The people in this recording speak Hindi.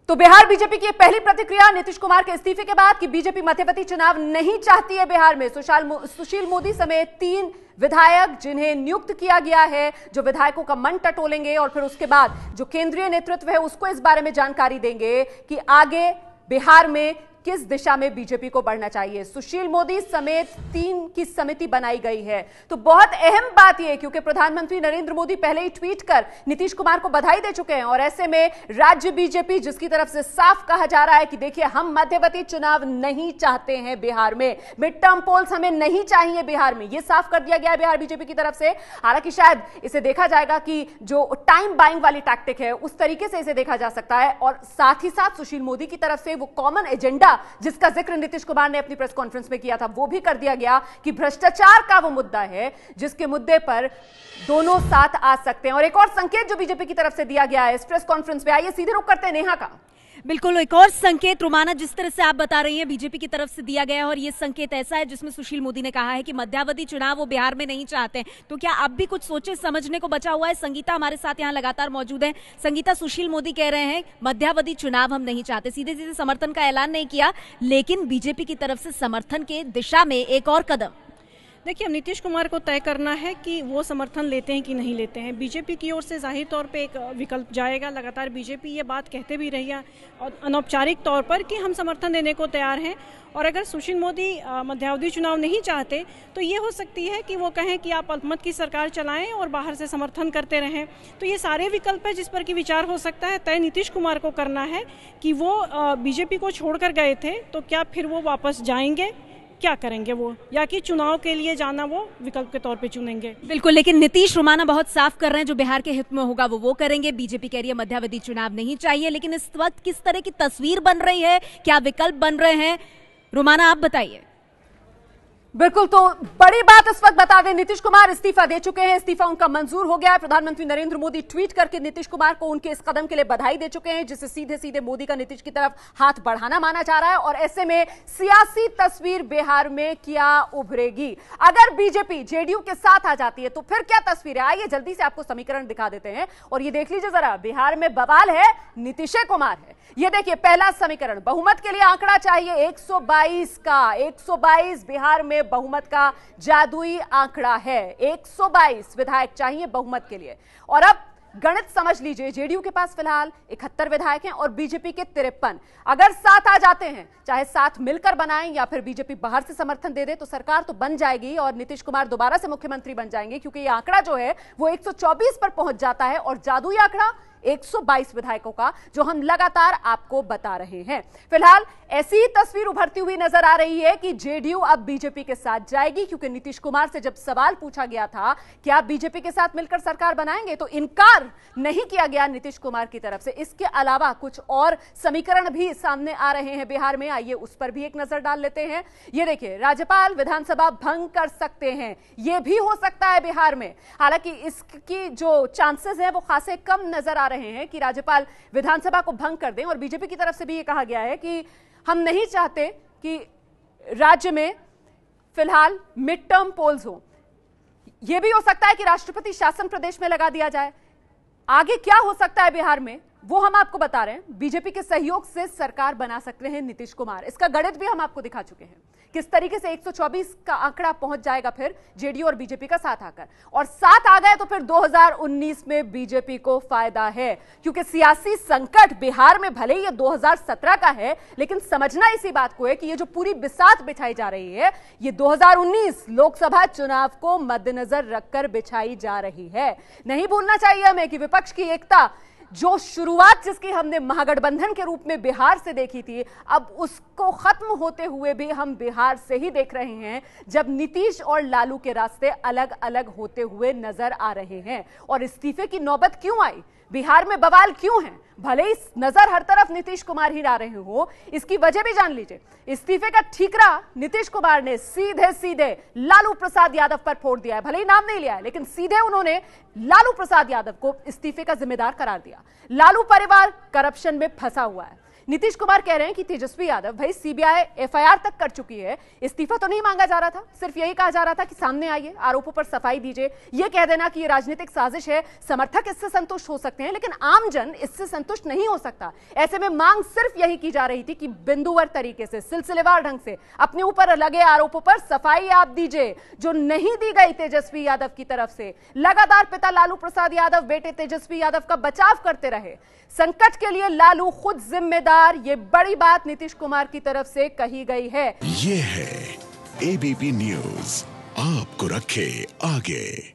तो बिहार बीजेपी की पहली प्रतिक्रिया नीतीश कुमार के इस्तीफे के बाद कि बीजेपी मध्यवर्ती चुनाव नहीं चाहती है बिहार में। सुशील मोदी समेत 3 विधायक जिन्हें नियुक्त किया गया है, जो विधायकों का मन टटोलेंगे और फिर उसके बाद जो केंद्रीय नेतृत्व है उसको इस बारे में जानकारी देंगे कि आगे बिहार में किस दिशा में बीजेपी को बढ़ना चाहिए। सुशील मोदी समेत 3 की समिति बनाई गई है। तो बहुत अहम बात यह, क्योंकि प्रधानमंत्री नरेंद्र मोदी पहले ही ट्वीट कर नीतीश कुमार को बधाई दे चुके हैं और ऐसे में राज्य बीजेपी जिसकी तरफ से साफ कहा जा रहा है कि देखिए हम मध्यवर्ती चुनाव नहीं चाहते हैं बिहार में, मिड टर्म पोल्स हमें नहीं चाहिए बिहार में, यह साफ कर दिया गया है बिहार बीजेपी की तरफ से। हालांकि शायद इसे देखा जाएगा कि जो टाइम बाइंग वाली टैक्टिक है उस तरीके से इसे देखा जा सकता है और साथ ही साथ सुशील मोदी की तरफ से वो कॉमन एजेंडा जिसका जिक्र नीतीश कुमार ने अपनी प्रेस कॉन्फ्रेंस में किया था वो भी कर दिया गया कि भ्रष्टाचार का वो मुद्दा है जिसके मुद्दे पर दोनों साथ आ सकते हैं। और एक और संकेत जो बीजेपी की तरफ से दिया गया है इस प्रेस कॉन्फ्रेंस में, आइए सीधे रुख करते हैं नेहा का। बिल्कुल, एक और संकेत रुमाना जिस तरह से आप बता रही हैं बीजेपी की तरफ से दिया गया है और ये संकेत ऐसा है जिसमें सुशील मोदी ने कहा है कि मध्यावधि चुनाव वो बिहार में नहीं चाहते। तो क्या अब भी कुछ सोचे समझने को बचा हुआ है? संगीता हमारे साथ यहाँ लगातार मौजूद है। संगीता, सुशील मोदी कह रहे हैं मध्यावधि चुनाव हम नहीं चाहते, सीधे सीधे समर्थन का ऐलान नहीं किया, लेकिन बीजेपी की तरफ से समर्थन के दिशा में एक और कदम। देखिए, नीतीश कुमार को तय करना है कि वो समर्थन लेते हैं कि नहीं लेते हैं। बीजेपी की ओर से जाहिर तौर पे एक विकल्प जाएगा। लगातार बीजेपी ये बात कहते भी रही है और अनौपचारिक तौर पर कि हम समर्थन देने को तैयार हैं। और अगर सुशील मोदी मध्यावधि चुनाव नहीं चाहते तो ये हो सकती है कि वो कहें कि आप अल्पमत की सरकार चलाएं और बाहर से समर्थन करते रहें। तो ये सारे विकल्प है जिस पर कि विचार हो सकता है। तय नीतीश कुमार को करना है कि वो बीजेपी को छोड़कर गए थे तो क्या फिर वो वापस जाएंगे, क्या करेंगे वो, या कि चुनाव के लिए जाना वो विकल्प के तौर पे चुनेंगे। बिल्कुल, लेकिन नीतीश रुमाना बहुत साफ कर रहे हैं जो बिहार के हित में होगा वो करेंगे। बीजेपी कह रही है मध्यावधि चुनाव नहीं चाहिए, लेकिन इस वक्त किस तरह की तस्वीर बन रही है, क्या विकल्प बन रहे हैं, रुमाना आप बताइए। बिल्कुल, तो बड़ी बात इस वक्त बता दें, नीतीश कुमार इस्तीफा दे चुके हैं, इस्तीफा उनका मंजूर हो गया है। प्रधानमंत्री नरेंद्र मोदी ट्वीट करके नीतीश कुमार को उनके इस कदम के लिए बधाई दे चुके हैं, जिससे सीधे सीधे मोदी का नीतीश की तरफ हाथ बढ़ाना माना जा रहा है। और ऐसे में सियासी तस्वीर बिहार में क्या उभरेगी? अगर बीजेपी जेडीयू के साथ आ जाती है तो फिर क्या तस्वीर है? आइए जल्दी से आपको समीकरण दिखा देते हैं और ये देख लीजिए जरा, बिहार में बवाल है, नीतीश कुमार है। ये देखिए पहला समीकरण, बहुमत के लिए आंकड़ा चाहिए 122 का। 122 बिहार में बहुमत का जादुई आंकड़ा है। 122 विधायक चाहिए बहुमत के लिए। और अब गणित समझ लीजिए, जेडीयू के पास फिलहाल 71 विधायक हैं और बीजेपी के 53। अगर साथ आ जाते हैं, चाहे साथ मिलकर बनाएं या फिर बीजेपी बाहर से समर्थन दे दे, तो सरकार तो बन जाएगी और नीतीश कुमार दोबारा से मुख्यमंत्री बन जाएंगे, क्योंकि ये आंकड़ा जो है वो 124 पर पहुंच जाता है और जादुई आंकड़ा 122 विधायकों का, जो हम लगातार आपको बता रहे हैं। फिलहाल ऐसी ही तस्वीर उभरती हुई नजर आ रही है कि जेडीयू अब बीजेपी के साथ जाएगी, क्योंकि नीतीश कुमार से जब सवाल पूछा गया था कि आप बीजेपी के साथ मिलकर सरकार बनाएंगे, तो इनकार नहीं किया गया नीतीश कुमार की तरफ से। इसके अलावा कुछ और समीकरण भी सामने आ रहे हैं बिहार में, आइए उस पर भी एक नजर डाल लेते हैं। ये देखिए, राज्यपाल विधानसभा भंग कर सकते हैं, यह भी हो सकता है बिहार में। हालांकि इसकी जो चांसेस है वो खासे कम नजर आ रहे हैं कि राज्यपाल विधानसभा को भंग कर दें। और बीजेपी की तरफ से भी यह कहा गया है कि हम नहीं चाहते कि राज्य में फिलहाल मिड टर्म पोल्स हो। यह भी हो सकता है कि राष्ट्रपति शासन प्रदेश में लगा दिया जाए। आगे क्या हो सकता है बिहार में वो हम आपको बता रहे हैं। बीजेपी के सहयोग से सरकार बना सकते हैं नीतीश कुमार, इसका गणित भी हम आपको दिखा चुके हैं किस तरीके से 124 का आंकड़ा पहुंच जाएगा फिर जेडीयू और बीजेपी का साथ आकर। और साथ आ गए तो फिर 2019 में बीजेपी को फायदा है, क्योंकि सियासी संकट बिहार में भले ही ये 2017 का है, लेकिन समझना इसी बात को है कि ये जो पूरी बिसात बिछाई जा रही है ये 2019 लोकसभा चुनाव को मद्देनजर रखकर बिछाई जा रही है। नहीं भूलना चाहिए हमें कि विपक्ष की एकता, जो शुरुआत जिसकी हमने महागठबंधन के रूप में बिहार से देखी थी, अब उसको खत्म होते हुए भी हम बिहार से ही देख रहे हैं, जब नीतीश और लालू के रास्ते अलग अलग होते हुए नजर आ रहे हैं। और इस्तीफे की नौबत क्यों आई, बिहार में बवाल क्यों है, भले ही नजर हर तरफ नीतीश कुमार ही ला रहे हो, इसकी वजह भी जान लीजिए। इस्तीफे का ठीकरा नीतीश कुमार ने सीधे सीधे लालू प्रसाद यादव पर फोड़ दिया है। भले ही नाम नहीं लिया है, लेकिन सीधे उन्होंने लालू प्रसाद यादव को इस्तीफे का जिम्मेदार करार दिया। लालू परिवार करप्शन में फंसा हुआ है, नीतीश कुमार कह रहे हैं कि तेजस्वी यादव भाई सीबीआई एफआईआर तक कर चुकी है, इस्तीफा तो नहीं मांगा जा रहा था, सिर्फ यही कहा जा रहा था कि सामने आइए, आरोपों पर सफाई दीजिए। यह कह देना कि यह राजनीतिक साजिश है, समर्थक इससे संतुष्ट हो सकते हैं लेकिन आमजन इससे संतुष्ट नहीं हो सकता। ऐसे में मांग सिर्फ यही की जा रही थी कि बिंदुवार तरीके से, सिलसिलेवार ढंग से अपने ऊपर लगे आरोपों पर सफाई आप दीजिए, जो नहीं दी गई तेजस्वी यादव की तरफ से। लगातार पिता लालू प्रसाद यादव बेटे तेजस्वी यादव का बचाव करते रहे। संकट के लिए लालू खुद जिम्मेदार, ये बड़ी बात नीतीश कुमार की तरफ से कही गई है। ये है एबीपी न्यूज, आपको रखे आगे।